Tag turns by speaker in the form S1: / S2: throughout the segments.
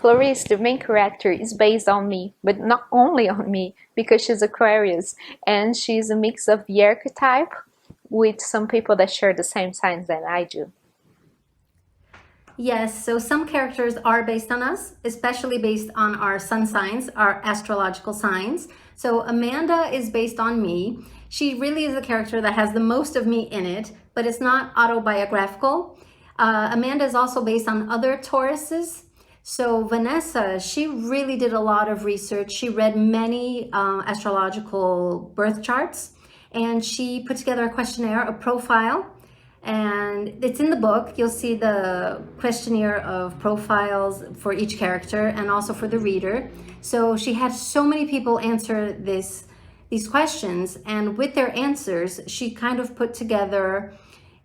S1: Clarice, the main character, is based on me, but not only on me, because she's Aquarius, and she's a mix of the archetype with some people that share the same signs that I do.
S2: Yes, so some characters are based on us, especially based on our sun signs, our astrological signs. So Amanda is based on me. She really is a character that has the most of me in it, but it's not autobiographical. Amanda is also based on other Tauruses. So Vanessa, she really did a lot of research. She read many astrological birth charts, and she put together a questionnaire, a profile, and it's in the book. You'll see the questionnaire of profiles for each character and also for the reader. So she had so many people answer these questions, and with their answers, she kind of put together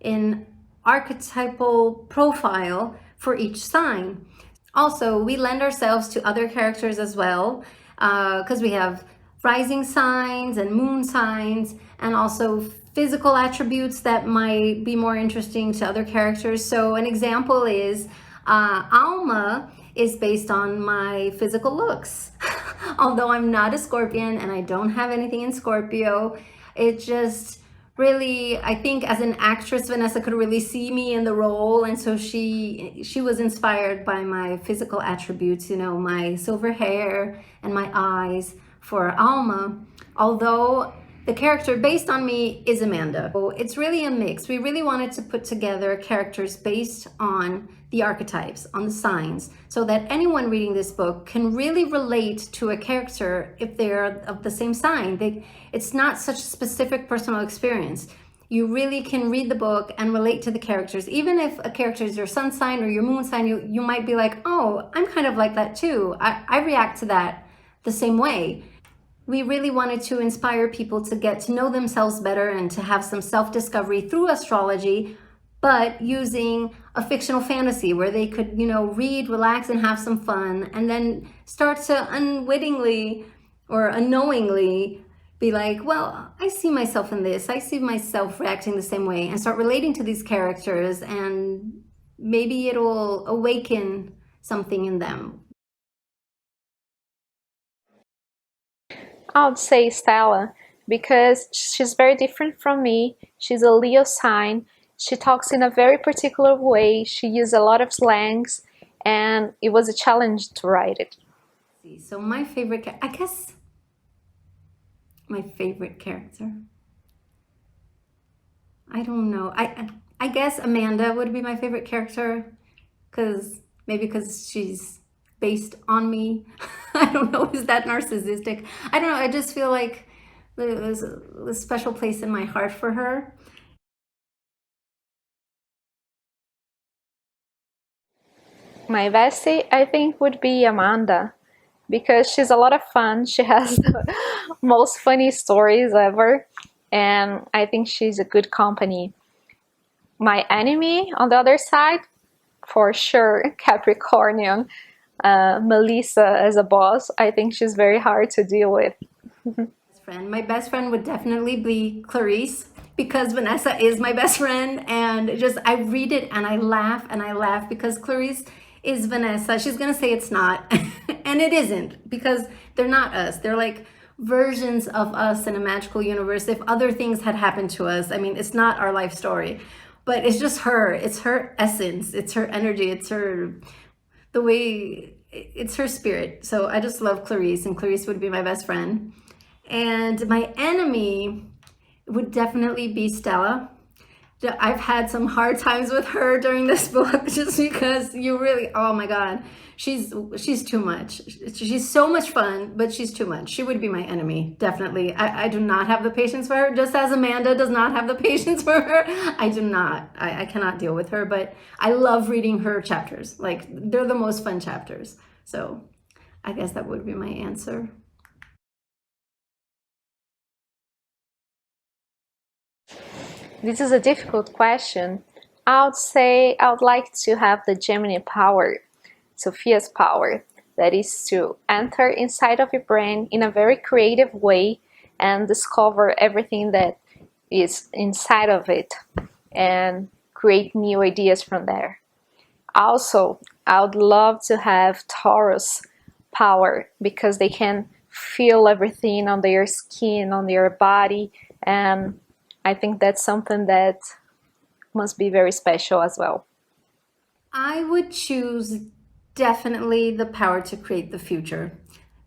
S2: an archetypal profile for each sign. Also, we lend ourselves to other characters as well, because we have rising signs and moon signs, and also physical attributes that might be more interesting to other characters. So an example is Alma is based on my physical looks. Although I'm not a Scorpion and I don't have anything in Scorpio, it just really, I think as an actress, Vanessa could really see me in the role, and so she was inspired by my physical attributes, you know, my silver hair and my eyes for Alma, although the character based on me is Amanda. So it's really a mix. We really wanted to put together characters based on the archetypes, on the signs, so that anyone reading this book can really relate to a character if they're of the same sign. It's not such a specific personal experience. You really can read the book and relate to the characters. Even if a character is your sun sign or your moon sign, you might be like, oh, I'm kind of like that too. I react to that the same way. We really wanted to inspire people to get to know themselves better and to have some self-discovery through astrology, but using a fictional fantasy where they could, you know, read, relax, and have some fun, and then start to unwittingly or unknowingly be like, well, I see myself in this. I see myself reacting the same way, and start relating to these characters, and maybe it'll awaken something in them.
S1: I would say Stella, because she's very different from me. She's a Leo sign. She talks in a very particular way. She uses a lot of slangs, and it was a challenge to write it.
S2: So my favorite, I guess my favorite character, I don't know. I guess Amanda would be my favorite character, maybe because she's based on me. I don't know, is that narcissistic? I don't know, I just feel like there's a special place in my heart for her.
S1: My bestie, I think, would be Amanda, because she's a lot of fun. She has the most funny stories ever, and I think she's a good company. My enemy, on the other side, for sure, Capricornian. Melissa as a boss, I think she's very hard to deal with.
S2: My best friend would definitely be Clarice, because Vanessa is my best friend, and just I read it and I laugh because Clarice is Vanessa. She's gonna say it's not, and it isn't, because they're not us. They're like versions of us in a magical universe. If other things had happened to us, I mean, it's not our life story, but it's just her. It's her essence. It's her energy. It's her the way, it's her spirit. So I just love Clarice, and Clarice would be my best friend. And my enemy would definitely be Stella. I've had some hard times with her during this book, just because you really, oh my God, she's too much. She's so much fun, but she's too much. She would be my enemy, definitely. I do not have the patience for her, just as Amanda does not have the patience for her. I do not. I cannot deal with her, but I love reading her chapters. Like, they're the most fun chapters. So I guess that would be my answer.
S1: This is a difficult question. I would say I would like to have the Gemini power, Sophia's power, that is to enter inside of your brain in a very creative way and discover everything that is inside of it and create new ideas from there. Also, I would love to have Taurus power because they can feel everything on their skin, on their body, and I think that's something that must be very special as well.
S2: I would choose definitely the power to create the future.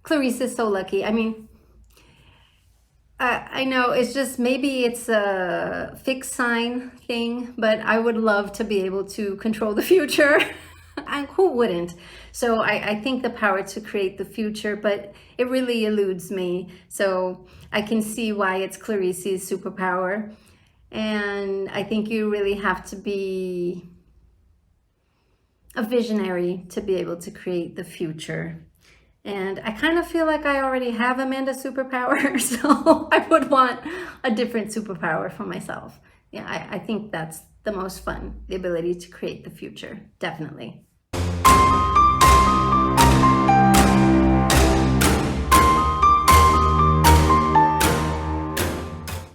S2: Clarice is so lucky. I mean, I know it's just maybe it's a fixed sign thing, but I would love to be able to control the future. And who wouldn't? So I think the power to create the future, but it really eludes me. So I can see why it's Clarice's superpower. And I think you really have to be a visionary to be able to create the future. And I kind of feel like I already have Amanda's superpower, so I would want a different superpower for myself. Yeah, I think that's the most fun, the ability to create the future, definitely.